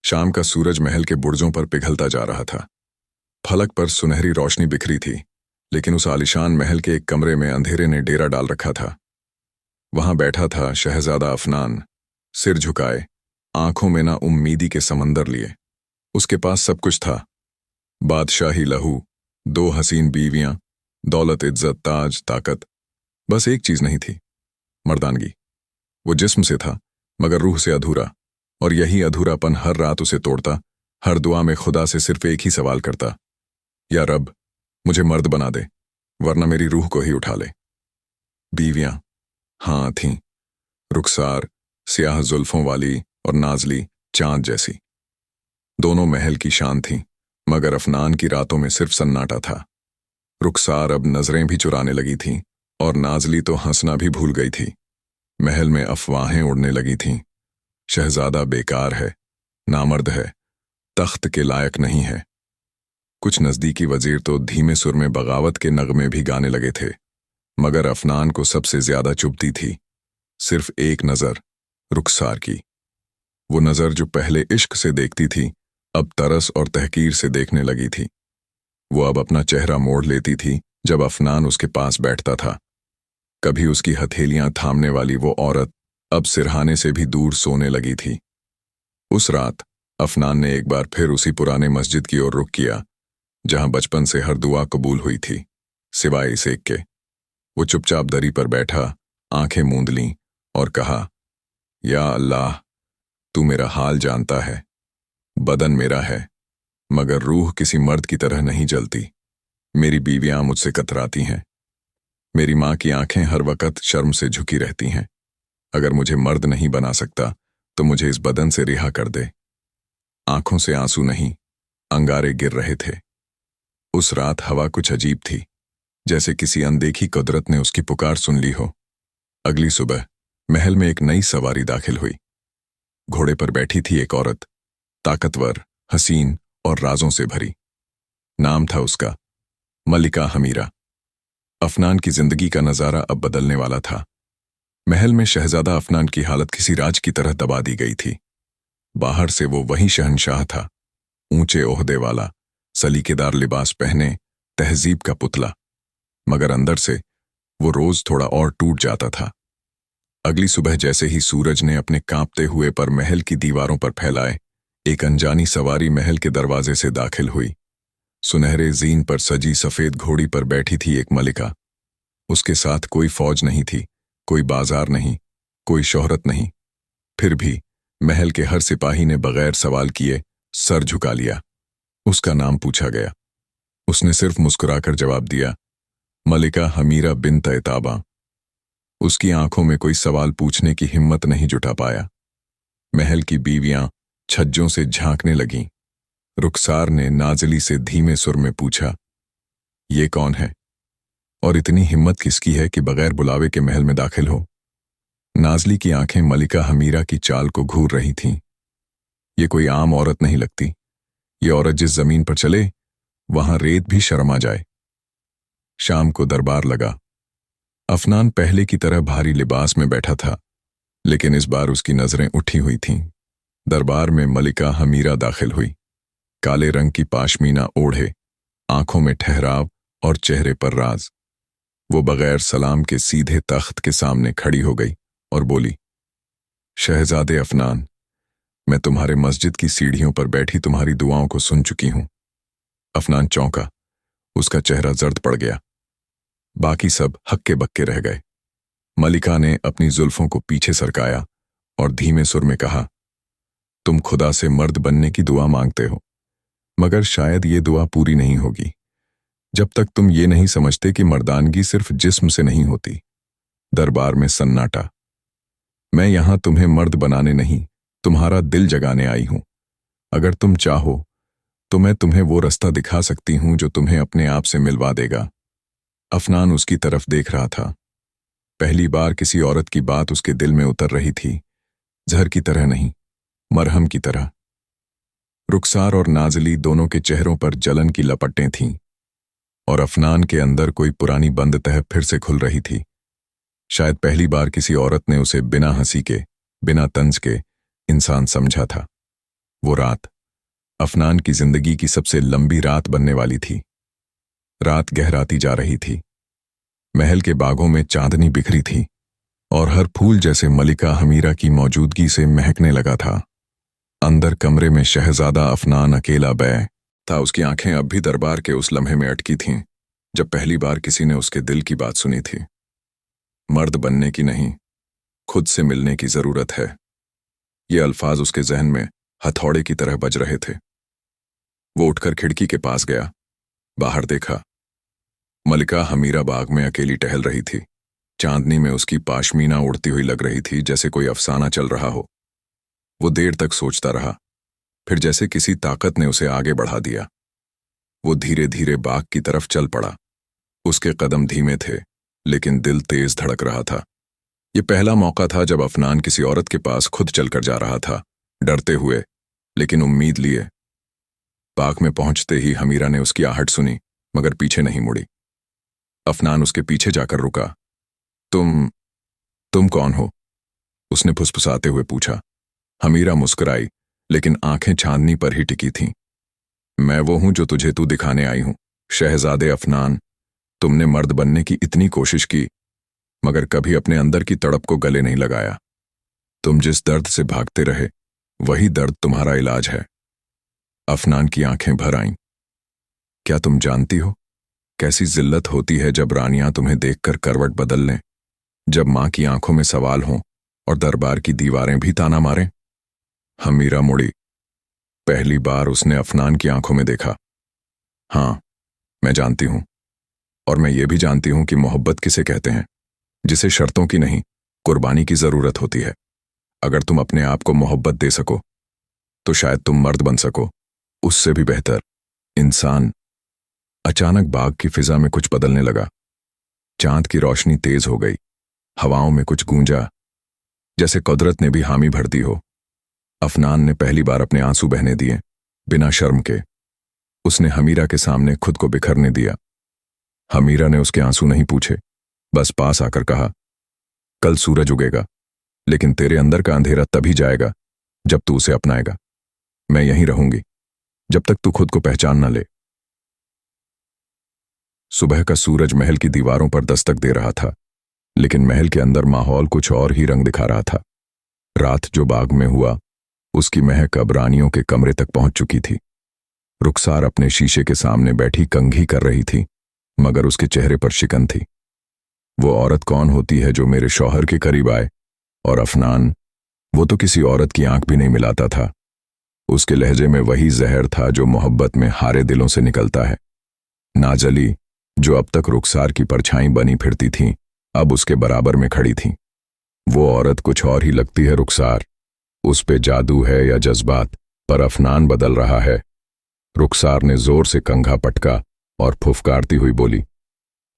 शाम का सूरज महल के बुर्जों पर पिघलता जा रहा था। फलक पर सुनहरी रोशनी बिखरी थी, लेकिन उस आलीशान महल के एक कमरे में अंधेरे ने डेरा डाल रखा था। वहां बैठा था शहजादा अफनान, सिर झुकाए, आंखों में ना उम्मीदी के समंदर लिए। उसके पास सब कुछ था, बादशाही लहू, दो हसीन बीवियां, दौलत, इज्जत, ताज, ताकत। बस एक चीज नहीं थी, मर्दानगी। वो जिस्म से था मगर रूह से अधूरा, और यही अधूरापन हर रात उसे तोड़ता। हर दुआ में खुदा से सिर्फ एक ही सवाल करता, या रब, मुझे मर्द बना दे, वरना मेरी रूह को ही उठा ले। बीवियां हाँ थीं, रुखसार, स्याह जुल्फों वाली, और नाजली, चांद जैसी। दोनों महल की शान थीं, मगर अफनान की रातों में सिर्फ सन्नाटा था। रुखसार अब नजरें भी चुराने लगी थीं, और नाजली तो हंसना भी भूल गई थी। महल में अफवाहें उड़ने लगी थीं, शहजादा बेकार है, नामर्द है, तख्त के लायक नहीं है। कुछ नजदीकी वजीर तो धीमे सुर में बगावत के नगमे भी गाने लगे थे, मगर अफनान को सबसे ज्यादा चुभती थी सिर्फ एक नजर, रुखसार की। वो नजर जो पहले इश्क से देखती थी, अब तरस और तहकीर से देखने लगी थी। वो अब अपना चेहरा मोड़ लेती थी जब अफनान उसके पास बैठता था। कभी उसकी हथेलियां थामने वाली वो औरत अब सिरहाने से भी दूर सोने लगी थी। उस रात अफनान ने एक बार फिर उसी पुराने मस्जिद की ओर रुख किया, जहां बचपन से हर दुआ कबूल हुई थी, सिवाय इस एक के। वो चुपचाप दरी पर बैठा, आंखें मूंद लीं और कहा, या अल्लाह, तू मेरा हाल जानता है। बदन मेरा है, मगर रूह किसी मर्द की तरह नहीं जलती। मेरी बीवियां मुझसे कतराती हैं। मेरी मां की आंखें हर वक्त शर्म से झुकी रहती हैं। अगर मुझे मर्द नहीं बना सकता तो मुझे इस बदन से रिहा कर दे। आंखों से आंसू नहीं, अंगारे गिर रहे थे। उस रात हवा कुछ अजीब थी, जैसे किसी अनदेखी कुदरत ने उसकी पुकार सुन ली हो। अगली सुबह महल में एक नई सवारी दाखिल हुई। घोड़े पर बैठी थी एक औरत, ताकतवर, हसीन और राजों से भरी। नाम था उसका मलिका हमीरा। अफनान की जिंदगी का नजारा अब बदलने वाला था। महल में शहजादा अफनान की हालत किसी राज की तरह दबा दी गई थी। बाहर से वो वही शहंशाह था, ऊंचे ओहदे वाला, सलीकेदार लिबास पहने, तहजीब का पुतला, मगर अंदर से वो रोज थोड़ा और टूट जाता था। अगली सुबह जैसे ही सूरज ने अपने कांपते हुए पर महल की दीवारों पर फैलाए, एक अनजानी सवारी महल के दरवाजे से दाखिल हुई। सुनहरे जीन पर सजी सफेद घोड़ी पर बैठी थी एक मलिका। उसके साथ कोई फौज नहीं थी, कोई बाजार नहीं, कोई शोहरत नहीं। फिर भी महल के हर सिपाही ने बगैर सवाल किए सर झुका लिया। उसका नाम पूछा गया। उसने सिर्फ मुस्कुराकर जवाब दिया, मलिका हमीरा बिन्त एताबा। उसकी आंखों में कोई सवाल पूछने की हिम्मत नहीं जुटा पाया। महल की बीवियां छज्जों से झांकने लगीं। रुखसार ने नाजली से धीमे सुर में पूछा, ये कौन है, और इतनी हिम्मत किसकी है कि बगैर बुलावे के महल में दाखिल हो। नाजली की आंखें मलिका हमीरा की चाल को घूर रही थीं। ये कोई आम औरत नहीं लगती। ये औरत जिस जमीन पर चले वहां रेत भी शर्म आ जाए। शाम को दरबार लगा। अफनान पहले की तरह भारी लिबास में बैठा था, लेकिन इस बार उसकी नजरें उठी हुई थीं। दरबार में मलिका हमीरा दाखिल हुई, काले रंग की पाशमीना ओढ़े, आंखों में ठहराव और चेहरे पर राज। वो बगैर सलाम के सीधे तख्त के सामने खड़ी हो गई और बोली, शहजादे अफनान, मैं तुम्हारे मस्जिद की सीढ़ियों पर बैठी तुम्हारी दुआओं को सुन चुकी हूं। अफनान चौंका, उसका चेहरा जर्द पड़ गया। बाकी सब हक्के बक्के रह गए। मलिका ने अपनी जुल्फों को पीछे सरकाया और धीमे सुर में कहा, तुम खुदा से मर्द बनने की दुआ मांगते हो, मगर शायद ये दुआ पूरी नहीं होगी जब तक तुम ये नहीं समझते कि मर्दानगी सिर्फ जिस्म से नहीं होती। दरबार में सन्नाटा। मैं यहां तुम्हें मर्द बनाने नहीं, तुम्हारा दिल जगाने आई हूं। अगर तुम चाहो तो मैं तुम्हें वो रास्ता दिखा सकती हूं जो तुम्हें अपने आप से मिलवा देगा। अफनान उसकी तरफ देख रहा था। पहली बार किसी औरत की बात उसके दिल में उतर रही थी, जहर की तरह नहीं, मरहम की तरह। रुखसार और नाजली दोनों के चेहरों पर जलन की लपटें थीं, और अफनान के अंदर कोई पुरानी बंद तह फिर से खुल रही थी। शायद पहली बार किसी औरत ने उसे बिना हंसी के, बिना तंज के इंसान समझा था। वो रात अफनान की जिंदगी की सबसे लंबी रात बनने वाली थी। रात गहराती जा रही थी। महल के बागों में चांदनी बिखरी थी और हर फूल जैसे मलिका हमीरा की मौजूदगी से महकने लगा था। अंदर कमरे में शहजादा अफनान अकेला बैठ था। उसकी आंखें अब भी दरबार के उस लम्हे में अटकी थीं जब पहली बार किसी ने उसके दिल की बात सुनी थी। मर्द बनने की नहीं, खुद से मिलने की जरूरत है। ये अल्फाज उसके जहन में हथौड़े की तरह बज रहे थे। वो उठकर खिड़की के पास गया, बाहर देखा। मलिका हमीरा बाग में अकेली टहल रही थी। चांदनी में उसकी पाशमीना उड़ती हुई लग रही थी, जैसे कोई अफसाना चल रहा हो। वो देर तक सोचता रहा, फिर जैसे किसी ताकत ने उसे आगे बढ़ा दिया। वो धीरे धीरे बाग की तरफ चल पड़ा। उसके कदम धीमे थे, लेकिन दिल तेज धड़क रहा था। ये पहला मौका था जब अफनान किसी औरत के पास खुद चलकर जा रहा था, डरते हुए लेकिन उम्मीद लिए। बाग में पहुंचते ही हमीरा ने उसकी आहट सुनी, मगर पीछे नहीं मुड़ी। अफनान उसके पीछे जाकर रुका। तुम कौन हो? उसने फुसफुसाते हुए पूछा। हमीरा मुस्कुराई, लेकिन आंखें चांदनी पर ही टिकी थीं। मैं वो हूं जो तुझे तू दिखाने आई हूं, शहजादे अफनान। तुमने मर्द बनने की इतनी कोशिश की, मगर कभी अपने अंदर की तड़प को गले नहीं लगाया। तुम जिस दर्द से भागते रहे, वही दर्द तुम्हारा इलाज है। अफनान की आंखें भर आईं। क्या तुम जानती हो कैसी जिल्लत होती है जब रानियां तुम्हें देखकर करवट बदल लें, जब मां की आंखों में सवाल हों और दरबार की दीवारें भी ताना मारें? हमीरा मुड़ी। पहली बार उसने अफनान की आंखों में देखा। हाँ, मैं जानती हूं, और मैं ये भी जानती हूं कि मोहब्बत किसे कहते हैं, जिसे शर्तों की नहीं, कुर्बानी की जरूरत होती है। अगर तुम अपने आप को मोहब्बत दे सको, तो शायद तुम मर्द बन सको, उससे भी बेहतर इंसान। अचानक बाग की फिजा में कुछ बदलने लगा। चांद की रोशनी तेज हो गई। हवाओं में कुछ गूंजा, जैसे कुदरत ने भी हामी भर दी हो। अफनान ने पहली बार अपने आंसू बहने दिए, बिना शर्म के। उसने हमीरा के सामने खुद को बिखरने दिया। हमीरा ने उसके आंसू नहीं पूछे, बस पास आकर कहा, कल सूरज उगेगा, लेकिन तेरे अंदर का अंधेरा तभी जाएगा जब तू उसे अपनाएगा। मैं यहीं रहूंगी जब तक तू खुद को पहचान न ले। सुबह का सूरज महल की दीवारों पर दस्तक दे रहा था, लेकिन महल के अंदर माहौल कुछ और ही रंग दिखा रहा था। रात जो बाग में हुआ, उसकी महक अब रानियों के कमरे तक पहुंच चुकी थी। रुखसार अपने शीशे के सामने बैठी कंघी कर रही थी, मगर उसके चेहरे पर शिकन थी। वो औरत कौन होती है जो मेरे शौहर के करीब आए? और अफनान, वो तो किसी औरत की आंख भी नहीं मिलाता था। उसके लहजे में वही जहर था जो मोहब्बत में हारे दिलों से निकलता है। नाजली, जो अब तक रुखसार की परछाई बनी फिरती थी, अब उसके बराबर में खड़ी थी। वो औरत कुछ और ही लगती है रुखसार। उस पे जादू है या जज्बात, पर अफनान बदल रहा है। रुखसार ने जोर से कंघा पटका और फुफकारती हुई बोली,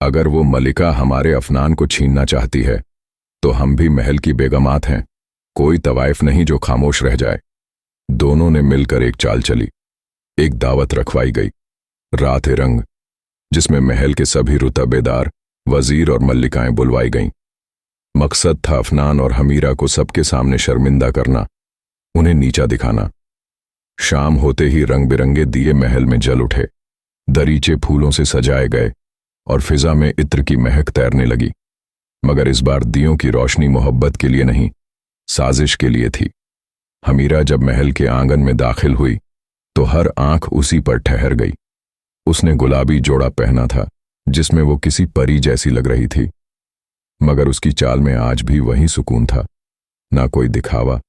अगर वो मलिका हमारे अफनान को छीनना चाहती है, तो हम भी महल की बेगमात हैं। कोई तवाइफ नहीं जो खामोश रह जाए। दोनों ने मिलकर एक चाल चली। एक दावत रखवाई गई, रात रंग, जिसमें महल के सभी रुतबेदार, वजीर और मल्लिकाएं बुलवाई गईं। मकसद था अफनान और हमीरा को सबके सामने शर्मिंदा करना, उन्हें नीचा दिखाना। शाम होते ही रंग बिरंगे दिए महल में जल उठे। दरीचे फूलों से सजाए गए और फिजा में इत्र की महक तैरने लगी। मगर इस बार दियों की रोशनी मोहब्बत के लिए नहीं, साजिश के लिए थी। हमीरा जब महल के आंगन में दाखिल हुई, तो हर आंख उसी पर ठहर गई। उसने गुलाबी जोड़ा पहना था, जिसमें वो किसी परी जैसी लग रही थी, मगर उसकी चाल में आज भी वही सुकून था। ना कोई दिखावा,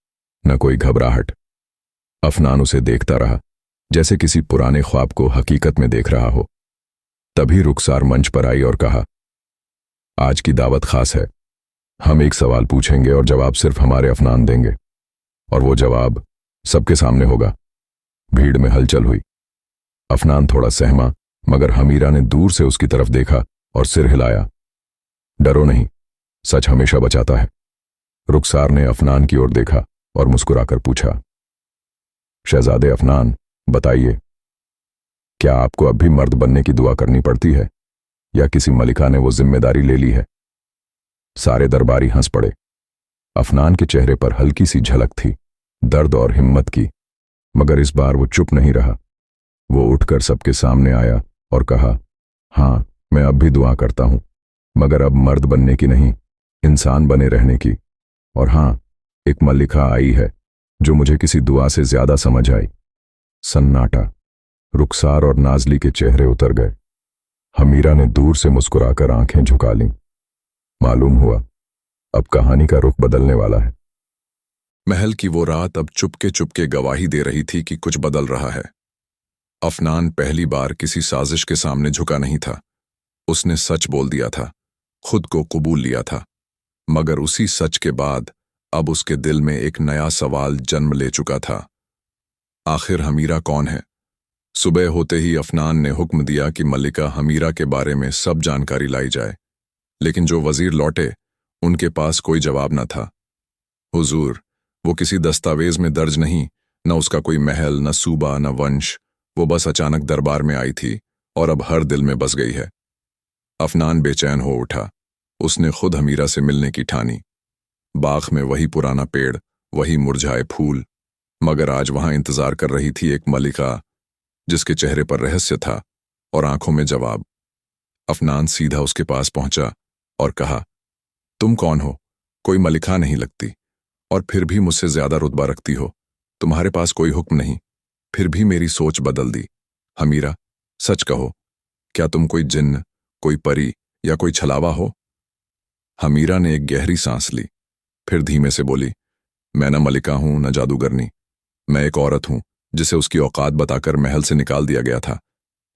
न कोई घबराहट। अफनान उसे देखता रहा, जैसे किसी पुराने ख्वाब को हकीकत में देख रहा हो। तभी रुखसार मंच पर आई और कहा, आज की दावत खास है। हम एक सवाल पूछेंगे और जवाब सिर्फ हमारे अफनान देंगे, और वो जवाब सबके सामने होगा। भीड़ में हलचल हुई। अफनान थोड़ा सहमा, मगर हमीरा ने दूर से उसकी तरफ देखा और सिर हिलाया। डरो नहीं, सच हमेशा बचाता है। रुखसार ने अफनान की ओर देखा और मुस्कुराकर पूछा, शहजादे अफनान, बताइए, क्या आपको अब भी मर्द बनने की दुआ करनी पड़ती है, या किसी मलिका ने वो जिम्मेदारी ले ली है? सारे दरबारी हंस पड़े। अफनान के चेहरे पर हल्की सी झलक थी, दर्द और हिम्मत की, मगर इस बार वो चुप नहीं रहा। वो उठकर सबके सामने आया और कहा, हाँ, मैं अब भी दुआ करता हूं, मगर अब मर्द बनने की नहीं, इंसान बने रहने की। और हाँ, एक मल्लिका आई है जो मुझे किसी दुआ से ज्यादा समझ आई। सन्नाटा। रुखसार और नाजली के चेहरे उतर गए। हमीरा ने दूर से मुस्कुराकर आंखें झुका लीं। मालूम हुआ अब कहानी का रुख बदलने वाला है। महल की वो रात अब चुपके चुपके गवाही दे रही थी कि कुछ बदल रहा है। अफनान पहली बार किसी साजिश के सामने झुका नहीं था। उसने सच बोल दिया था, खुद को कबूल लिया था। मगर उसी सच के बाद अब उसके दिल में एक नया सवाल जन्म ले चुका था। आखिर हमीरा कौन है? सुबह होते ही अफनान ने हुक्म दिया कि मल्लिका हमीरा के बारे में सब जानकारी लाई जाए। लेकिन जो वजीर लौटे उनके पास कोई जवाब न था। हुजूर, वो किसी दस्तावेज में दर्ज नहीं, न उसका कोई महल, न सूबा, न वंश। वो बस अचानक दरबार में आई थी और अब हर दिल में बस गई है। अफनान बेचैन हो उठा। उसने खुद हमीरा से मिलने की ठानी। बाग में वही पुराना पेड़, वही मुरझाए फूल, मगर आज वहां इंतजार कर रही थी एक मल्लिका जिसके चेहरे पर रहस्य था और आंखों में जवाब। अफनान सीधा उसके पास पहुंचा और कहा, तुम कौन हो? कोई मलिका नहीं लगती, और फिर भी मुझसे ज्यादा रुतबा रखती हो। तुम्हारे पास कोई हुक्म नहीं, फिर भी मेरी सोच बदल दी। हमीरा, सच कहो, क्या तुम कोई जिन्न, कोई परी या कोई छलावा हो? हमीरा ने एक गहरी सांस ली, फिर धीमे से बोली, मैं न मलिका हूं न जादूगरनी। मैं एक औरत हूं जिसे उसकी औकात बताकर महल से निकाल दिया गया था।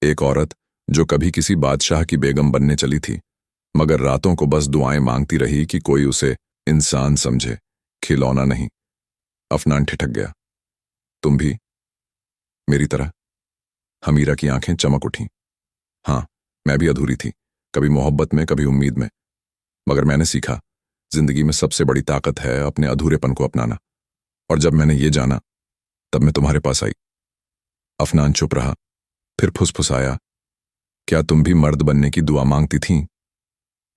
एक औरत जो कभी किसी बादशाह की बेगम बनने चली थी, मगर रातों को बस दुआएं मांगती रही कि कोई उसे इंसान समझे, खिलौना नहीं। अफनान ठिठक गया। तुम भी मेरी तरह? हमीरा की आंखें चमक उठीं। हाँ, मैं भी अधूरी थी, कभी मोहब्बत में, कभी उम्मीद में। मगर मैंने सीखा, जिंदगी में सबसे बड़ी ताकत है अपने अधूरेपन को अपनाना। और जब मैंने ये जाना, तब मैं तुम्हारे पास आई। अफनान चुप रहा, फिर फुसफुसाया, क्या तुम भी मर्द बनने की दुआ मांगती थीं?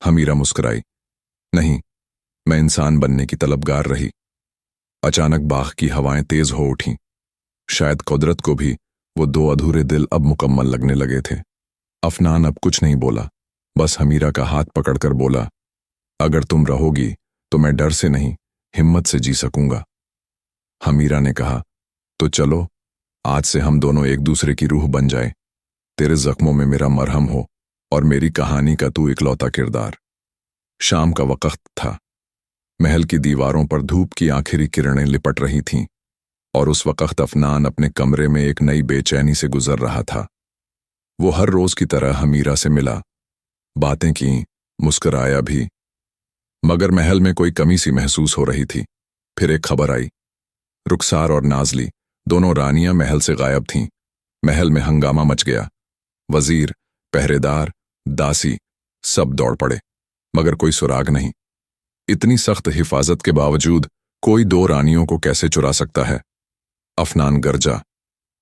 हमीरा मुस्कुराई, नहीं, मैं इंसान बनने की तलबगार रही। अचानक बाग की हवाएं तेज हो उठीं। शायद कुदरत को भी वो दो अधूरे दिल अब मुकम्मल लगने लगे थे। अफनान अब कुछ नहीं बोला, बस हमीरा का हाथ पकड़कर बोला, अगर तुम रहोगी तो मैं डर से नहीं, हिम्मत से जी सकूंगा। हमीरा ने कहा, तो चलो, आज से हम दोनों एक दूसरे की रूह बन जाए। तेरे जख्मों में मेरा मरहम हो और मेरी कहानी का तू इकलौता किरदार। शाम का वक्त था। महल की दीवारों पर धूप की आखिरी किरणें लिपट रही थीं और उस वक्त अफनान अपने कमरे में एक नई बेचैनी से गुजर रहा था। वो हर रोज की तरह हमीरा से मिला, बातें की, मुस्कुराया भी, मगर महल में कोई कमी सी महसूस हो रही थी। फिर एक खबर आई। रुखसार और नाजली, दोनों रानियां महल से गायब थीं। महल में हंगामा मच गया। वजीर, पहरेदार, दासी सब दौड़ पड़े, मगर कोई सुराग नहीं। इतनी सख्त हिफाजत के बावजूद कोई दो रानियों को कैसे चुरा सकता है? अफनान गरजा।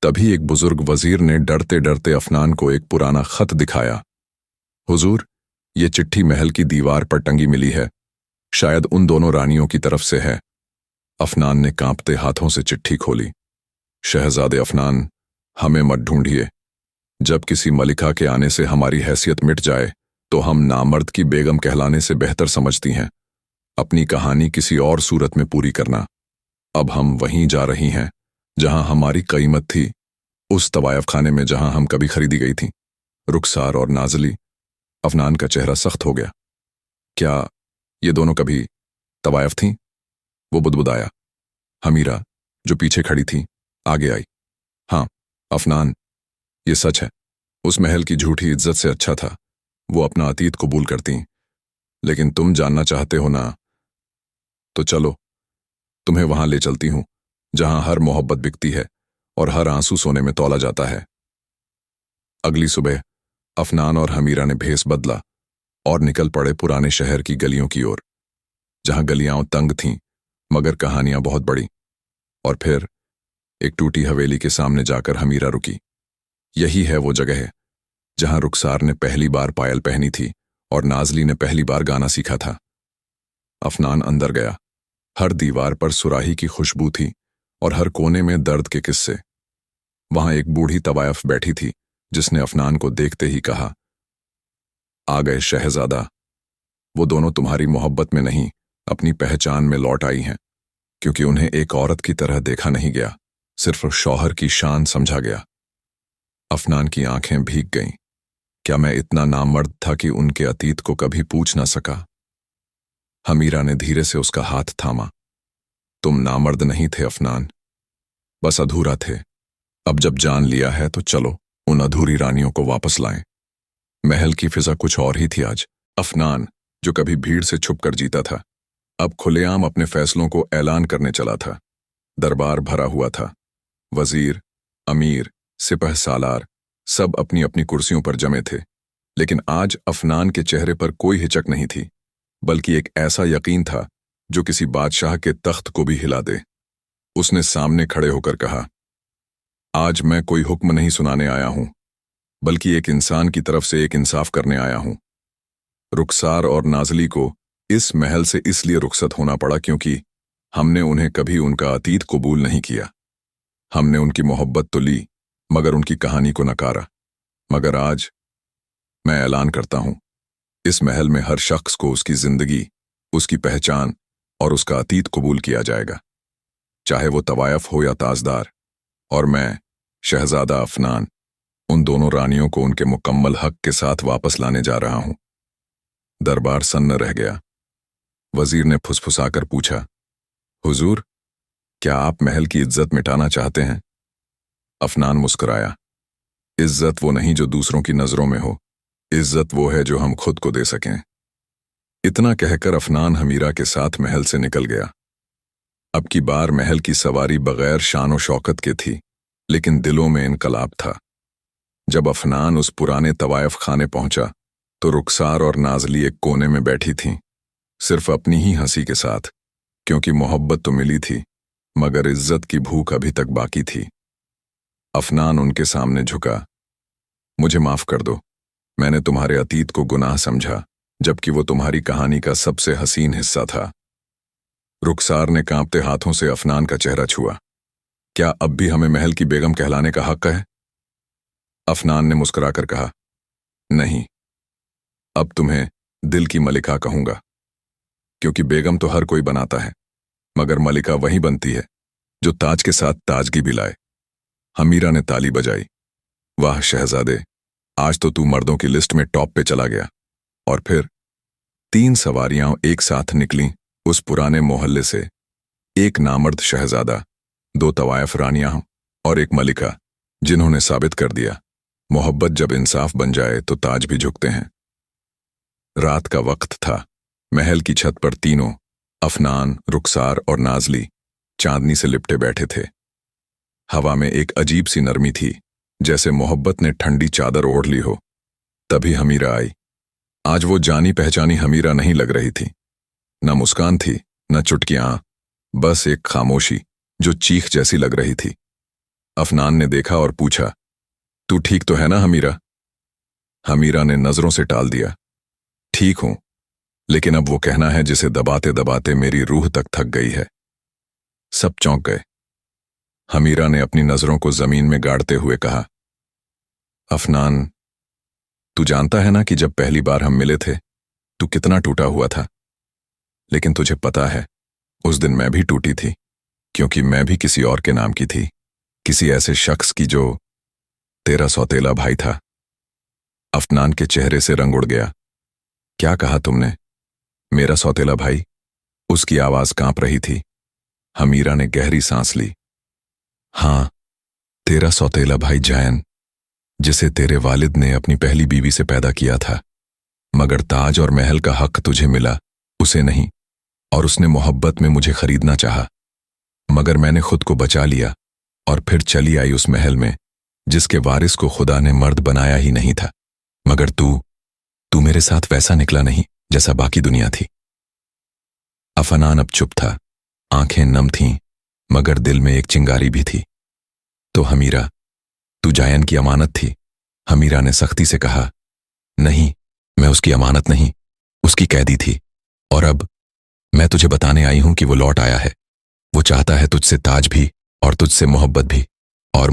तभी एक बुजुर्ग वजीर ने डरते डरते अफनान को एक पुराना खत दिखाया। हुजूर, ये चिट्ठी महल की दीवार पर टंगी मिली है, शायद उन दोनों रानियों की तरफ से है। अफनान ने कांपते हाथों से चिट्ठी खोली। शहजादे अफनान, हमें मत ढूंढिए। जब किसी मलिका के आने से हमारी हैसियत मिट जाए तो हम नामर्द की बेगम कहलाने से बेहतर समझती हैं। अपनी कहानी किसी और सूरत में पूरी करना। अब हम वहीं जा रही हैं जहां हमारी कीमत थी, उस तवायफ खाने में जहां हम कभी खरीदी गई थी। रुखसार और नाजली। अफनान का चेहरा सख्त हो गया। क्या ये दोनों कभी तवायफ थीं? वो बुदबुदाया। हमीरा, जो पीछे खड़ी थी, आगे आई। हाँ अफनान, ये सच है। उस महल की झूठी इज्जत से अच्छा था वो अपना अतीत कबूल करती। लेकिन तुम जानना चाहते हो ना, तो चलो, तुम्हें वहां ले चलती हूं जहां हर मोहब्बत बिकती है और हर आंसू सोने में तौला जाता है। अगली सुबह अफनान और हमीरा ने भेस बदला और निकल पड़े पुराने शहर की गलियों की ओर, जहां गलियां तंग थीं मगर कहानियां बहुत बड़ी। और फिर एक टूटी हवेली के सामने जाकर हमीरा रुकी। यही है वो जगह है जहां रुखसार ने पहली बार पायल पहनी थी और नाजली ने पहली बार गाना सीखा था। अफनान अंदर गया। हर दीवार पर सुराही की खुशबू थी और हर कोने में दर्द के किस्से। वहां एक बूढ़ी तवायफ बैठी थी जिसने अफनान को देखते ही कहा, आ गए शहजादा। वो दोनों तुम्हारी मोहब्बत में नहीं, अपनी पहचान में लौट आई हैं, क्योंकि उन्हें एक औरत की तरह देखा नहीं गया, सिर्फ शौहर की शान समझा गया। अफनान की आंखें भीग गईं। क्या मैं इतना नामर्द था कि उनके अतीत को कभी पूछ ना सका? हमीरा ने धीरे से उसका हाथ थामा। तुम नामर्द नहीं थे अफनान, बस अधूरा थे। अब जब जान लिया है तो चलो उन अधूरी रानियों को वापस लाएं। महल की फिजा कुछ और ही थी आज। अफनान, जो कभी भीड़ से छुपकर जीता था, अब खुलेआम अपने फैसलों को ऐलान करने चला था। दरबार भरा हुआ था। वजीर, अमीर, सिपह सालार सब अपनी अपनी कुर्सियों पर जमे थे, लेकिन आज अफनान के चेहरे पर कोई हिचक नहीं थी, बल्कि एक ऐसा यकीन था जो किसी बादशाह के तख्त को भी हिला दे। उसने सामने खड़े होकर कहा, आज मैं कोई हुक्म नहीं सुनाने आया हूं, बल्कि एक इंसान की तरफ से एक इंसाफ करने आया हूं। रुखसार और नाजली को इस महल से इसलिए रुखसत होना पड़ा क्योंकि हमने उन्हें कभी उनका अतीत कबूल नहीं किया। हमने उनकी मोहब्बत तो ली, मगर उनकी कहानी को नकारा। मगर आज मैं ऐलान करता हूं, इस महल में हर शख्स को उसकी जिंदगी, उसकी पहचान और उसका अतीत कबूल किया जाएगा, चाहे वो तवायफ हो या ताजदार। और मैं, शहजादा अफनान, उन दोनों रानियों को उनके मुकम्मल हक के साथ वापस लाने जा रहा हूं। दरबार सन्न रह गया। वजीर ने फुसफुसाकर पूछा, हुजूर, क्या आप महल की इज्जत मिटाना चाहते हैं? अफनान मुस्कुराया। इज्जत वो नहीं जो दूसरों की नजरों में हो, इज्जत वो है जो हम खुद को दे सकें। इतना कहकर अफनान हमीरा के साथ महल से निकल गया। अब की बार महल की सवारी बगैर शान और शौकत के थी, लेकिन दिलों में इनकलाब था। जब अफनान उस पुराने तवायफ खाने पहुंचा तो रुखसार और नाजली एक कोने में बैठी थीं, सिर्फ अपनी ही हंसी के साथ, क्योंकि मोहब्बत तो मिली थी, मगर इज्जत की भूख अभी तक बाकी थी। अफनान उनके सामने झुका। मुझे माफ कर दो, मैंने तुम्हारे अतीत को गुनाह समझा, जबकि वो तुम्हारी कहानी का सबसे हसीन हिस्सा था। रुखसार ने कांपते हाथों से अफनान का चेहरा छुआ। क्या अब भी हमें महल की बेगम कहलाने का हक है? अफनान ने मुस्कुराकर कहा, नहीं, अब तुम्हें दिल की मलिका कहूंगा, क्योंकि बेगम तो हर कोई बनाता है, मगर मलिका वही बनती है जो ताज के साथ ताजगी भी लाए। हमीरा ने ताली बजाई। वाह शहजादे, आज तो तू मर्दों की लिस्ट में टॉप पे चला गया। और फिर 3 सवारियां एक साथ निकलीं उस पुराने मोहल्ले से। एक नामर्द शहजादा, 2 तवायफ रानियां और एक मलिका, जिन्होंने साबित कर दिया, मोहब्बत जब इंसाफ बन जाए तो ताज भी झुकते हैं। रात का वक्त था। महल की छत पर तीनों, अफनान, रुखसार और नाजली, चांदनी से लिपटे बैठे थे। हवा में एक अजीब सी नरमी थी, जैसे मोहब्बत ने ठंडी चादर ओढ़ ली हो। तभी हमीरा आई। आज वो जानी पहचानी हमीरा नहीं लग रही थी। न मुस्कान थी, न चुटकियां, बस एक खामोशी जो चीख जैसी लग रही थी। अफनान ने देखा और पूछा, तू ठीक तो है ना हमीरा? हमीरा ने नजरों से टाल दिया। ठीक हूं, लेकिन अब वो कहना है जिसे दबाते दबाते मेरी रूह तक थक गई है। सब चौंक गए। हमीरा ने अपनी नजरों को जमीन में गाड़ते हुए कहा, अफनान, तू जानता है ना कि जब पहली बार हम मिले थे तू कितना टूटा हुआ था। लेकिन तुझे पता है, उस दिन मैं भी टूटी थी, क्योंकि मैं भी किसी और के नाम की थी, किसी ऐसे शख्स की जो तेरा सौतेला भाई था। अफनान के चेहरे से रंग उड़ गया। क्या कहा तुमने? मेरा सौतेला भाई? उसकी आवाज कांप रही थी। हमीरा ने गहरी सांस ली। हां, तेरा सौतेला भाई जैन, जिसे तेरे वालिद ने अपनी पहली बीवी से पैदा किया था, मगर ताज और महल का हक तुझे मिला, उसे नहीं। और उसने मोहब्बत में मुझे खरीदना चाहा, मगर मैंने खुद को बचा लिया और फिर चली आई उस महल में जिसके वारिस को खुदा ने मर्द बनाया ही नहीं था। मगर तू मेरे साथ वैसा निकला नहीं जैसा बाकी दुनिया थी। अफनान अब चुप था। आंखें नम थीं, मगर दिल में एक चिंगारी भी थी। तो हमीरा, तू जायन की अमानत थी? हमीरा ने सख्ती से कहा। नहीं, मैं उसकी अमानत नहीं, उसकी कैदी थी। और अब मैं तुझे बताने आई हूं कि वो लौट आया है। वो चाहता है तुझसे ताज भी और तुझसे मोहब्बत भी। और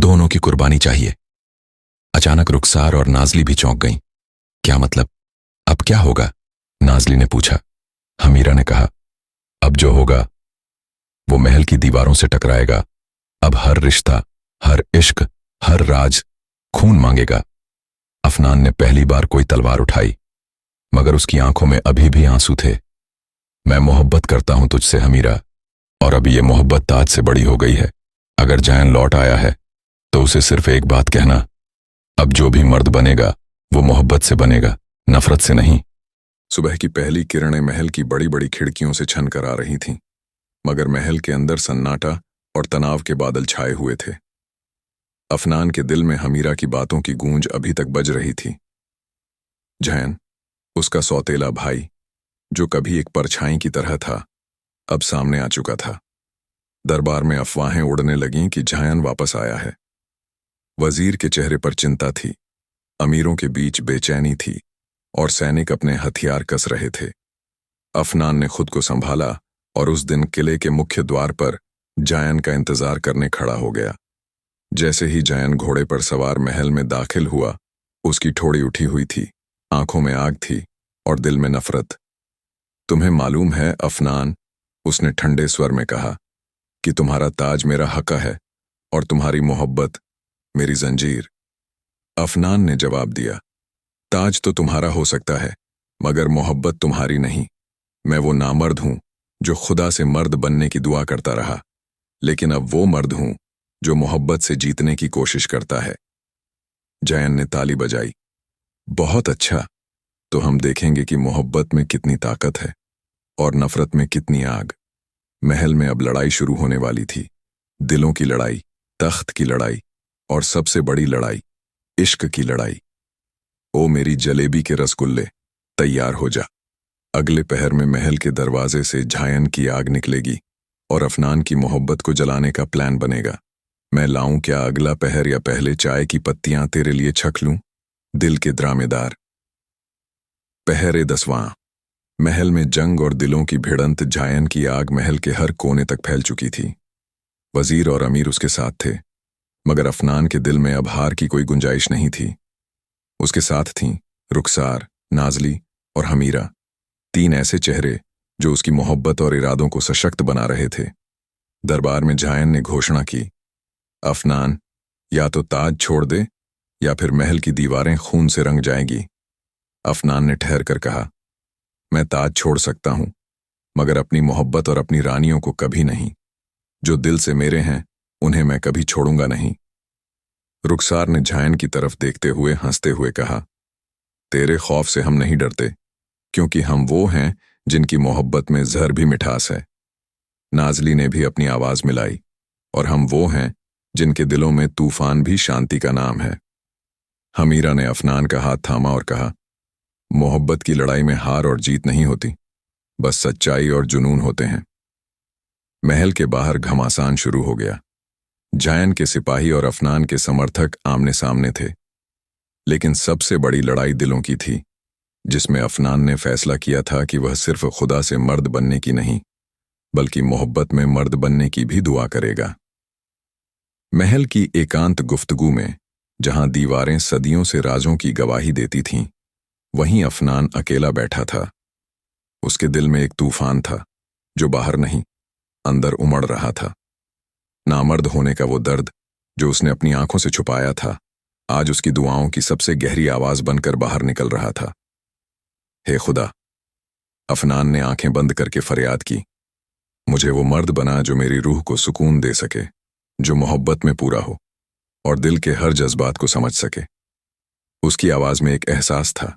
दोनों की कुर्बानी चाहिए। अचानक रुखसार और नाजली भी चौंक गईं। क्या मतलब? अब क्या होगा? नाजली ने पूछा। हमीरा ने कहा, अब जो होगा वो महल की दीवारों से टकराएगा। अब हर रिश्ता, हर इश्क, हर राज खून मांगेगा। अफनान ने पहली बार कोई तलवार उठाई, मगर उसकी आंखों में अभी भी आंसू थे। मैं मोहब्बत करता हूं तुझसे हमीरा, और अब ये मोहब्बत ताज से बड़ी हो गई है। अगर जायन लौट आया है तो उसे सिर्फ एक बात कहना, अब जो भी मर्द बनेगा वो मोहब्बत से बनेगा, नफरत से नहीं। सुबह की पहली किरणें महल की बड़ी बड़ी खिड़कियों से छन कर आ रही थीं, मगर महल के अंदर सन्नाटा और तनाव के बादल छाए हुए थे। अफनान के दिल में हमीरा की बातों की गूंज अभी तक बज रही थी। जैन, उसका सौतेला भाई, जो कभी एक परछाई की तरह था, अब सामने आ चुका था। दरबार में अफवाहें उड़ने लगीं कि जैन वापस आया है। वजीर के चेहरे पर चिंता थी, अमीरों के बीच बेचैनी थी, और सैनिक अपने हथियार कस रहे थे। अफनान ने खुद को संभाला और उस दिन किले के मुख्य द्वार पर जैन का इंतजार करने खड़ा हो गया। जैसे ही जैन घोड़े पर सवार महल में दाखिल हुआ, उसकी ठोड़ी उठी हुई थी, आंखों में आग थी और दिल में नफरत। तुम्हें मालूम है अफनान, उसने ठंडे स्वर में कहा, कि तुम्हारा ताज मेरा हक़ है और तुम्हारी मोहब्बत मेरी जंजीर। अफनान ने जवाब दिया, ताज तो तुम्हारा हो सकता है, मगर मोहब्बत तुम्हारी नहीं। मैं वो नामर्द हूं जो खुदा से मर्द बनने की दुआ करता रहा, लेकिन अब वो मर्द हूं जो मोहब्बत से जीतने की कोशिश करता है। जैन ने ताली बजाई। बहुत अच्छा, तो हम देखेंगे कि मोहब्बत में कितनी ताकत है और नफरत में कितनी आग। महल में अब लड़ाई शुरू होने वाली थी। दिलों की लड़ाई, तख्त की लड़ाई, और सबसे बड़ी लड़ाई, इश्क की लड़ाई। ओ मेरी जलेबी के रसगुल्ले, तैयार हो जा। अगले पहर में महल के दरवाजे से जैन की आग निकलेगी और अफनान की मोहब्बत को जलाने का प्लान बनेगा। मैं लाऊं क्या अगला पहर, या पहले चाय की पत्तियां तेरे लिए छक लूं? दिल के द्रामेदार। पहरे 10वां। महल में जंग और दिलों की भिड़ंत। जैन की आग महल के हर कोने तक फैल चुकी थी। वजीर और अमीर उसके साथ थे, मगर अफनान के दिल में अब हार की कोई गुंजाइश नहीं थी। उसके साथ थीं रुखसार, नाजली और हमीरा, 3 ऐसे चेहरे जो उसकी मोहब्बत और इरादों को सशक्त बना रहे थे। दरबार में जैन ने घोषणा की, अफनान, या तो ताज छोड़ दे या फिर महल की दीवारें खून से रंग जाएंगी। अफनान ने ठहर कर कहा, मैं ताज छोड़ सकता हूं, मगर अपनी मोहब्बत और अपनी रानियों को कभी नहीं। जो दिल से मेरे हैं उन्हें मैं कभी छोड़ूंगा नहीं। रुखसार ने जैन की तरफ देखते हुए हंसते हुए कहा, तेरे खौफ से हम नहीं डरते, क्योंकि हम वो हैं जिनकी मोहब्बत में जहर भी मिठास है। नाजली ने भी अपनी आवाज मिलाई, और हम वो हैं जिनके दिलों में तूफान भी शांति का नाम है। हमीरा ने अफनान का हाथ थामा और कहा, मोहब्बत की लड़ाई में हार और जीत नहीं होती, बस सच्चाई और जुनून होते हैं। महल के बाहर घमासान शुरू हो गया। जैन के सिपाही और अफनान के समर्थक आमने सामने थे, लेकिन सबसे बड़ी लड़ाई दिलों की थी, जिसमें अफनान ने फैसला किया था कि वह सिर्फ खुदा से मर्द बनने की नहीं, बल्कि मोहब्बत में मर्द बनने की भी दुआ करेगा। महल की एकांत गुफ्तगू में, जहां दीवारें सदियों से राजों की गवाही देती थीं, वहीं अफनान अकेला बैठा था। उसके दिल में एक तूफान था जो बाहर नहीं, अंदर उमड़ रहा था। नामर्द होने का वो दर्द जो उसने अपनी आंखों से छुपाया था, आज उसकी दुआओं की सबसे गहरी आवाज बनकर बाहर निकल रहा था। हे खुदा, अफनान ने आंखें बंद करके फरियाद की, मुझे वो मर्द बना जो मेरी रूह को सुकून दे सके, जो मोहब्बत में पूरा हो और दिल के हर जज्बात को समझ सके। उसकी आवाज में एक एहसास था,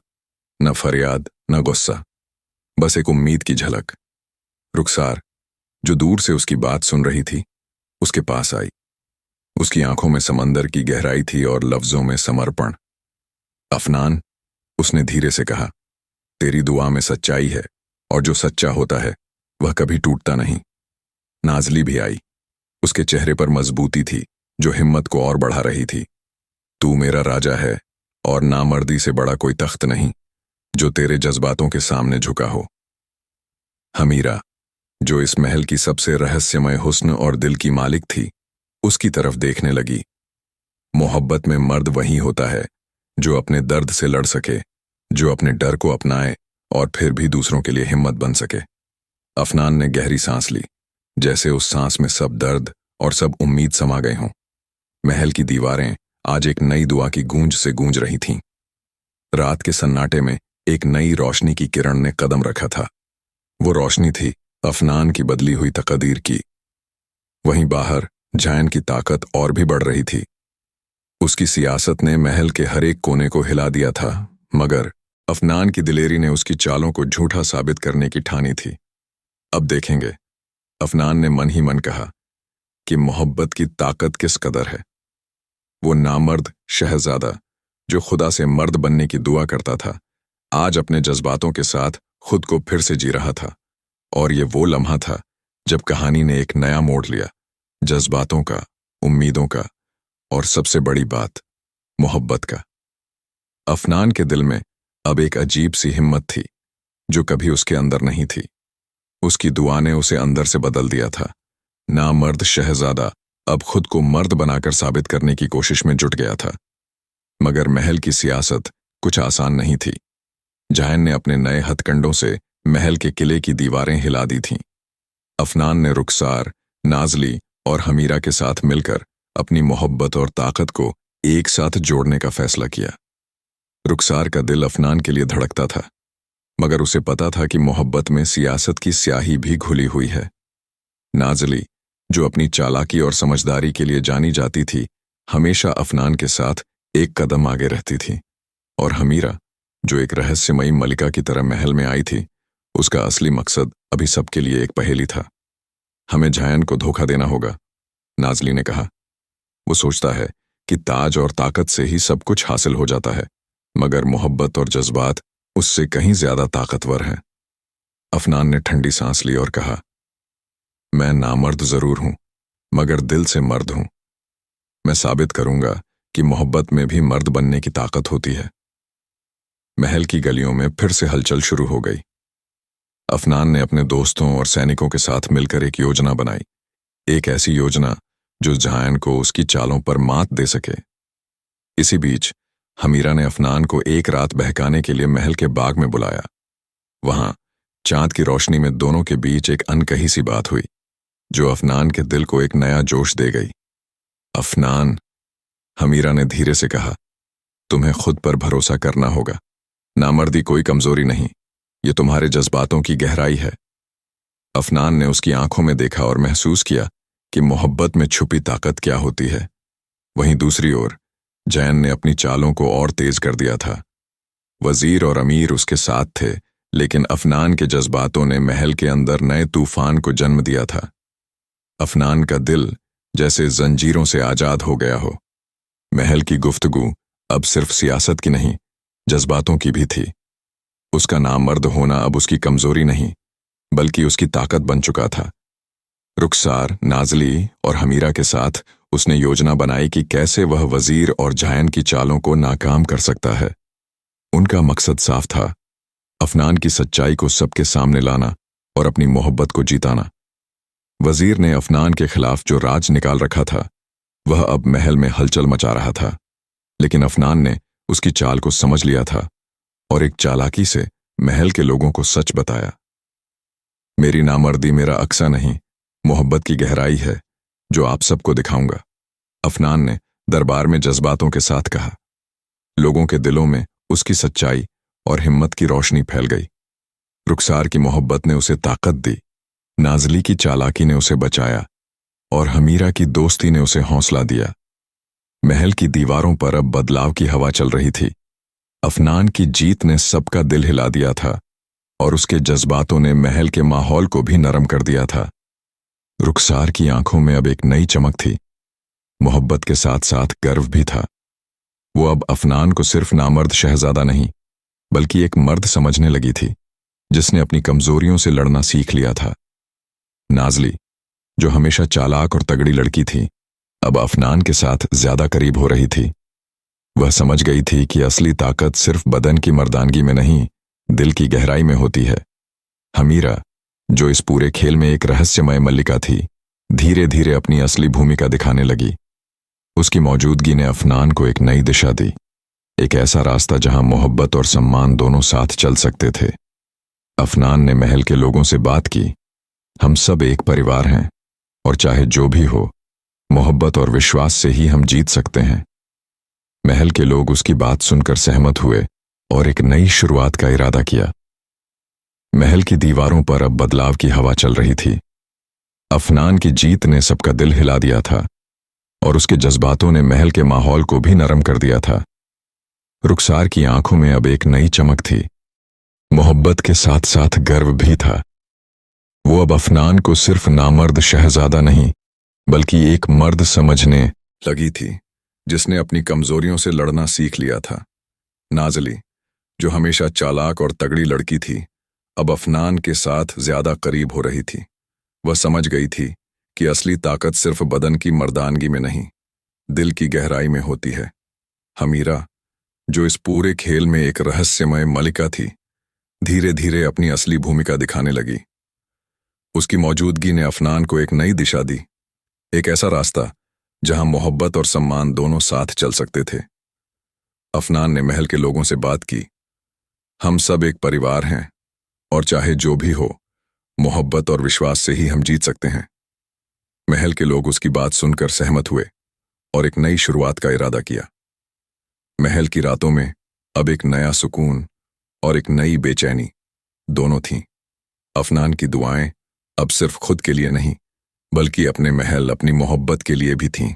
न फरियाद न गुस्सा, बस एक उम्मीद की झलक। रुखसार, जो दूर से उसकी बात सुन रही थी, उसके पास आई। उसकी आंखों में समंदर की गहराई थी और लफ्जों में समर्पण। अफनान, उसने धीरे से कहा, तेरी दुआ में सच्चाई है, और जो सच्चा होता है वह कभी टूटता नहीं। नाजली भी आई। उसके चेहरे पर मजबूती थी जो हिम्मत को और बढ़ा रही थी। तू मेरा राजा है, और नामर्दी से बड़ा कोई तख्त नहीं जो तेरे जज्बातों के सामने झुका हो। हमीरा, जो इस महल की सबसे रहस्यमय हुस्न और दिल की मालिक थी, उसकी तरफ देखने लगी। मोहब्बत में मर्द वही होता है जो अपने दर्द से लड़ सके, जो अपने डर को अपनाए और फिर भी दूसरों के लिए हिम्मत बन सके। अफनान ने गहरी सांस ली, जैसे उस सांस में सब दर्द और सब उम्मीद समा गए हों। महल की दीवारें आज एक नई दुआ की गूंज से गूंज रही थीं। रात के सन्नाटे में एक नई रोशनी की किरण ने कदम रखा था। वो रोशनी थी अफनान की बदली हुई तकदीर की। वहीं बाहर जायन की ताकत और भी बढ़ रही थी। उसकी सियासत ने महल के हर एक कोने को हिला दिया था, मगर अफनान की दिलेरी ने उसकी चालों को झूठा साबित करने की ठानी थी। अब देखेंगे, अफनान ने मन ही मन कहा, कि मोहब्बत की ताकत किस कदर है। वो नामर्द शहजादा जो खुदा से मर्द बनने की दुआ करता था, आज अपने जज्बातों के साथ खुद को फिर से जी रहा था। और ये वो लम्हा था जब कहानी ने एक नया मोड़ लिया, जज्बातों का, उम्मीदों का और सबसे बड़ी बात, मोहब्बत का। अफनान के दिल में अब एक अजीब सी हिम्मत थी जो कभी उसके अंदर नहीं थी। उसकी दुआ ने उसे अंदर से बदल दिया था। नामर्द शहजादा अब खुद को मर्द बनाकर साबित करने की कोशिश में जुट गया था। मगर महल की सियासत कुछ आसान नहीं थी। जायन ने अपने नए हथकंडों से महल के किले की दीवारें हिला दी थीं। अफनान ने रुखसार, नाजली और हमीरा के साथ मिलकर अपनी मोहब्बत और ताकत को एक साथ जोड़ने का फैसला किया। रुखसार का दिल अफनान के लिए धड़कता था, मगर उसे पता था कि मोहब्बत में सियासत की स्याही भी घुली हुई है। नाजली, जो अपनी चालाकी और समझदारी के लिए जानी जाती थी, हमेशा अफनान के साथ एक कदम आगे रहती थी। और हमीरा, जो एक रहस्यमयी मलिका की तरह महल में आई थी, उसका असली मकसद अभी सबके लिए एक पहेली था। हमें जायन को धोखा देना होगा, नाजली ने कहा। वो सोचता है कि ताज और ताकत से ही सब कुछ हासिल हो जाता है, मगर मोहब्बत और जज्बात उससे कहीं ज्यादा ताकतवर हैं। अफनान ने ठंडी सांस ली और कहा, मैं नामर्द जरूर हूं, मगर दिल से मर्द हूं। मैं साबित करूंगा कि मोहब्बत में भी मर्द बनने की ताकत होती है। महल की गलियों में फिर से हलचल शुरू हो गई। अफनान ने अपने दोस्तों और सैनिकों के साथ मिलकर एक योजना बनाई, एक ऐसी योजना जो जायन को उसकी चालों पर मात दे सके। इसी बीच हमीरा ने अफनान को एक रात बहकाने के लिए महल के बाग में बुलाया। वहां चांद की रोशनी में दोनों के बीच एक अनकही सी बात हुई, जो अफनान के दिल को एक नया जोश दे गई। अफनान, हमीरा ने धीरे से कहा, तुम्हें खुद पर भरोसा करना होगा। नामर्दी कोई कमजोरी नहीं, ये तुम्हारे जज्बातों की गहराई है। अफनान ने उसकी आंखों में देखा और महसूस किया कि मोहब्बत में छुपी ताकत क्या होती है। वहीं दूसरी ओर जैन ने अपनी चालों को और तेज कर दिया था। वजीर और अमीर उसके साथ थे, लेकिन अफनान के जज्बातों ने महल के अंदर नए तूफान को जन्म दिया था। अफनान का दिल जैसे जंजीरों से आजाद हो गया हो। महल की गुफ्तगू अब सिर्फ सियासत की नहीं, जज्बातों की भी थी। उसका नामर्द होना अब उसकी कमजोरी नहीं, बल्कि उसकी ताकत बन चुका था। रुखसार, नाजली और हमीरा के साथ उसने योजना बनाई कि कैसे वह वजीर और जायन की चालों को नाकाम कर सकता है। उनका मकसद साफ था, अफनान की सच्चाई को सबके सामने लाना और अपनी मोहब्बत को जीताना। वजीर ने अफनान के खिलाफ जो राज निकाल रखा था, वह अब महल में हलचल मचा रहा था, लेकिन अफनान ने उसकी चाल को समझ लिया था और एक चालाकी से महल के लोगों को सच बताया। मेरी नामर्दी मेरा अक्सा नहीं, मोहब्बत की गहराई है जो आप सबको दिखाऊंगा, अफनान ने दरबार में जज्बातों के साथ कहा। लोगों के दिलों में उसकी सच्चाई और हिम्मत की रोशनी फैल गई। रुखसार की मोहब्बत ने उसे ताकत दी, नाजली की चालाकी ने उसे बचाया और हमीरा की दोस्ती ने उसे हौसला दिया। महल की दीवारों पर अब बदलाव की हवा चल रही थी। अफनान की जीत ने सबका दिल हिला दिया था और उसके जज्बातों ने महल के माहौल को भी नरम कर दिया था। रुखसार की आंखों में अब एक नई चमक थी, मोहब्बत के साथ साथ गर्व भी था। वो अब अफनान को सिर्फ नामर्द शहजादा नहीं, बल्कि एक मर्द समझने लगी थी, जिसने अपनी कमजोरियों से लड़ना सीख लिया था। नाजली, जो हमेशा चालाक और तगड़ी लड़की थी, अब अफनान के साथ ज्यादा करीब हो रही थी। वह समझ गई थी कि असली ताकत सिर्फ बदन की मर्दानगी में नहीं, दिल की गहराई में होती है। हमीरा, जो इस पूरे खेल में एक रहस्यमय मल्लिका थी, धीरे धीरे अपनी असली भूमिका दिखाने लगी। उसकी मौजूदगी ने अफनान को एक नई दिशा दी, एक ऐसा रास्ता जहां मोहब्बत और सम्मान दोनों साथ चल सकते थे। अफनान ने महल के लोगों से बात की। हम सब एक परिवार हैं और चाहे जो भी हो, मोहब्बत और विश्वास से ही हम जीत सकते हैं। महल के लोग उसकी बात सुनकर सहमत हुए और एक नई शुरुआत का इरादा किया। महल की दीवारों पर अब बदलाव की हवा चल रही थी। अफनान की जीत ने सबका दिल हिला दिया था और उसके जज्बातों ने महल के माहौल को भी नरम कर दिया था। रुखसार की आंखों में अब एक नई चमक थी, मोहब्बत के साथ साथ गर्व भी था। वो अब अफनान को सिर्फ नामर्द शहजादा नहीं, बल्कि एक मर्द समझने लगी थी, जिसने अपनी कमजोरियों से लड़ना सीख लिया था। नाज़ली, जो हमेशा चालाक और तगड़ी लड़की थी, अब अफनान के साथ ज्यादा करीब हो रही थी। वह समझ गई थी कि असली ताकत सिर्फ बदन की मर्दानगी में नहीं, दिल की गहराई में होती है। हमीरा, जो इस पूरे खेल में एक रहस्यमय मलिका थी, धीरे धीरे अपनी असली भूमिका दिखाने लगी। उसकी मौजूदगी ने अफनान को एक नई दिशा दी, एक ऐसा रास्ता जहां मोहब्बत और सम्मान दोनों साथ चल सकते थे। अफनान ने महल के लोगों से बात की। हम सब एक परिवार हैं और चाहे जो भी हो, मोहब्बत और विश्वास से ही हम जीत सकते हैं। महल के लोग उसकी बात सुनकर सहमत हुए और एक नई शुरुआत का इरादा किया। महल की रातों में अब एक नया सुकून और एक नई बेचैनी दोनों थीं। अफनान की दुआएं अब सिर्फ खुद के लिए नहीं, बल्कि अपने महल, अपनी मोहब्बत के लिए भी थीं।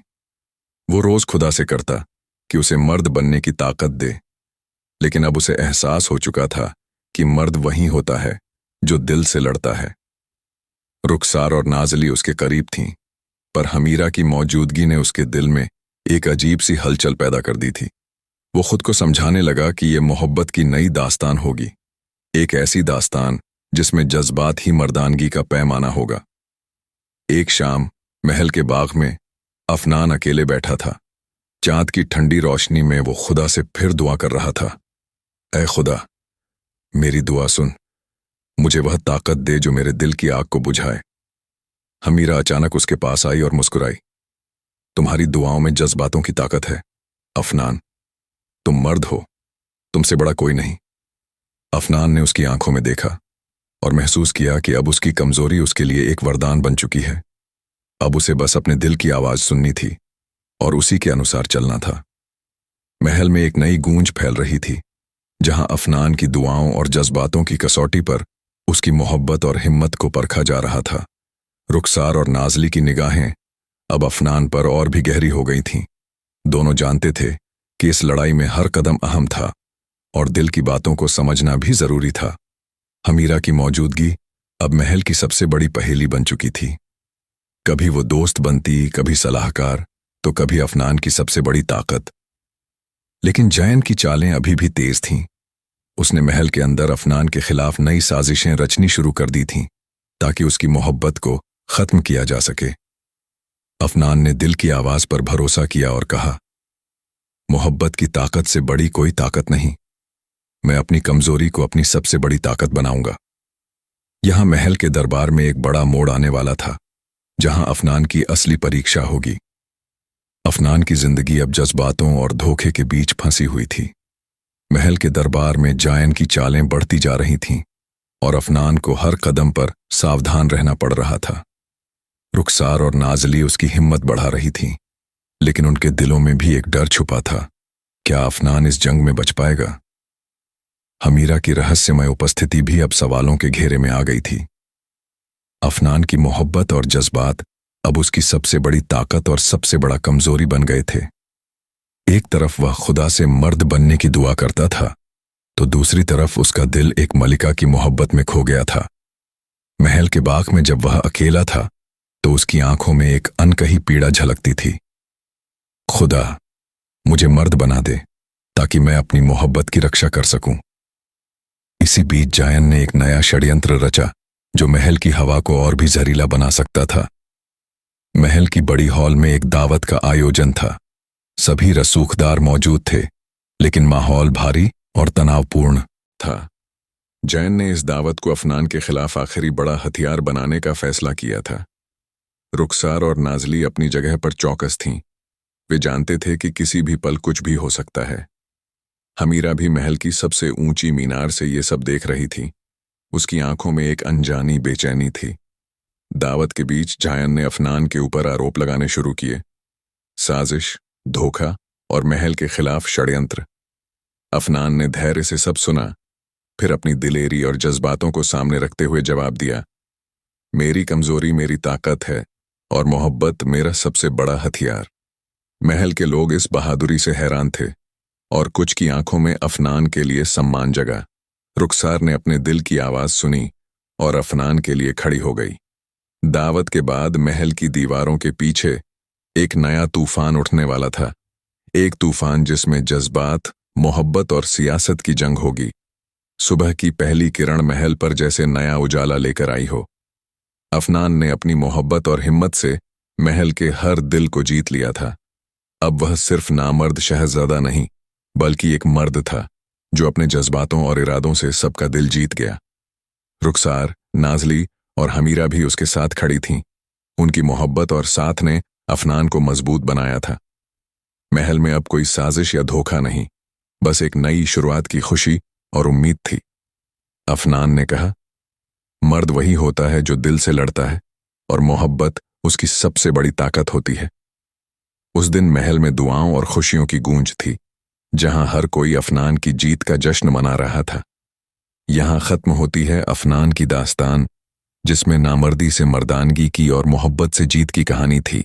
वो रोज खुदा से करता कि उसे मर्द बनने की ताकत दे, लेकिन अब उसे एहसास हो चुका था कि मर्द वही होता है जो दिल से लड़ता है। रुखसार और नाज़ली उसके करीब थीं, पर हमीरा की मौजूदगी ने उसके दिल में एक अजीब सी हलचल पैदा कर दी थी। वो खुद को समझाने लगा कि ये मोहब्बत की नई दास्तान होगी, एक ऐसी दास्तान जिसमें जज्बात ही मर्दानगी का पैमाना होगा। एक शाम महल के बाग में अफनान अकेले बैठा था। चांद की ठंडी रोशनी में वो खुदा से फिर दुआ कर रहा था। ऐ खुदा, मेरी दुआ सुन, मुझे वह ताकत दे जो मेरे दिल की आग को बुझाए। हमीरा अचानक उसके पास आई और मुस्कुराई। तुम्हारी दुआओं में जज्बातों की ताकत है अफनान, तुम मर्द हो, तुमसे बड़ा कोई नहीं। अफनान ने उसकी आंखों में देखा और महसूस किया कि अब उसकी कमजोरी उसके लिए एक वरदान बन चुकी है। अब उसे बस अपने दिल की आवाज सुननी थी और उसी के अनुसार चलना था। महल में एक नई गूंज फैल रही थी, जहां अफनान की दुआओं और जज्बातों की कसौटी पर उसकी मोहब्बत और हिम्मत को परखा जा रहा था। रुखसार और नाज़ली की निगाहें अब अफनान पर और भी गहरी हो गई थीं। दोनों जानते थे कि इस लड़ाई में हर कदम अहम था और दिल की बातों को समझना भी जरूरी था। हमीरा की मौजूदगी अब महल की सबसे बड़ी पहेली बन चुकी थी। कभी वो दोस्त बनती, कभी सलाहकार, तो कभी अफनान की सबसे बड़ी ताकत। लेकिन जैन की चालें अभी भी तेज थीं। उसने महल के अंदर अफनान के खिलाफ नई साजिशें रचनी शुरू कर दी थीं, ताकि उसकी मोहब्बत को खत्म किया जा सके। अफनान ने दिल की आवाज पर भरोसा किया और कहा, मोहब्बत की ताकत से बड़ी कोई ताकत नहीं। मैं अपनी कमजोरी को अपनी सबसे बड़ी ताकत बनाऊंगा। यहां महल के दरबार में एक बड़ा मोड़ आने वाला था, जहां अफनान की असली परीक्षा होगी। अफनान की जिंदगी अब जज्बातों और धोखे के बीच फंसी हुई थी। महल के दरबार में जायन की चालें बढ़ती जा रही थीं और अफनान को हर कदम पर सावधान रहना पड़ रहा था। रुखसार और नाज़ली उसकी हिम्मत बढ़ा रही थीं, लेकिन उनके दिलों में भी एक डर छुपा था। क्या अफनान इस जंग में बच पाएगा? हमीरा की रहस्यमय उपस्थिति भी अब सवालों के घेरे में आ गई थी। अफनान की मोहब्बत और जज्बात अब उसकी सबसे बड़ी ताकत और सबसे बड़ा कमजोरी बन गए थे। एक तरफ वह खुदा से मर्द बनने की दुआ करता था, तो दूसरी तरफ उसका दिल एक मलिका की मोहब्बत में खो गया था। महल के बाग में जब वह अकेला था, तो उसकी आंखों में एक अनकही पीड़ा झलकती थी। खुदा, मुझे मर्द बना दे, ताकि मैं अपनी मोहब्बत की रक्षा कर सकूं। इसी बीच जायन ने एक नया षड्यंत्र रचा, जो महल की हवा को और भी जहरीला बना सकता था। महल की बड़ी हॉल में एक दावत का आयोजन था। सभी रसूखदार मौजूद थे, लेकिन माहौल भारी और तनावपूर्ण था। जैन ने इस दावत को अफनान के खिलाफ आखिरी बड़ा हथियार बनाने का फैसला किया था। रुखसार और नाज़ली अपनी जगह पर चौकस थीं, वे जानते थे कि किसी भी पल कुछ भी हो सकता है। हमीरा भी महल की सबसे ऊंची मीनार से ये सब देख रही थी। उसकी आंखों में एक अनजानी बेचैनी थी। दावत के बीच जायन ने अफनान के ऊपर आरोप लगाने शुरू किए। साजिश, धोखा और महल के खिलाफ षड्यंत्र। अफनान ने धैर्य से सब सुना, फिर अपनी दिलेरी और जज्बातों को सामने रखते हुए जवाब दिया, मेरी कमजोरी मेरी ताकत है और मोहब्बत मेरा सबसे बड़ा हथियार। महल के लोग इस बहादुरी से हैरान थे और कुछ की आंखों में अफनान के लिए सम्मान जगा। रुखसार ने अपने दिल की आवाज सुनी और अफनान के लिए खड़ी हो गई। दावत के बाद महल की दीवारों के पीछे एक नया तूफान उठने वाला था। एक तूफान जिसमें जज्बात, मोहब्बत और सियासत की जंग होगी। सुबह की पहली किरण महल पर जैसे नया उजाला लेकर आई हो। अफनान ने अपनी मोहब्बत और हिम्मत से महल के हर दिल को जीत लिया था। अब वह सिर्फ नामर्द शहजादा नहीं, बल्कि एक मर्द था जो अपने जज्बातों और इरादों से सबका दिल जीत गया। रुखसार, नाजली और हमीरा भी उसके साथ खड़ी थीं। उनकी मोहब्बत और साथ ने अफनान को मजबूत बनाया था। महल में अब कोई साजिश या धोखा नहीं, बस एक नई शुरुआत की खुशी और उम्मीद थी। अफनान ने कहा, मर्द वही होता है जो दिल से लड़ता है और मोहब्बत उसकी सबसे बड़ी ताकत होती है। उस दिन महल में दुआओं और खुशियों की गूंज थी, जहां हर कोई अफनान की जीत का जश्न मना रहा था। यहां खत्म होती है अफनान की दास्तान, जिसमें नामर्दी से मर्दानगी की और मोहब्बत से जीत की कहानी थी।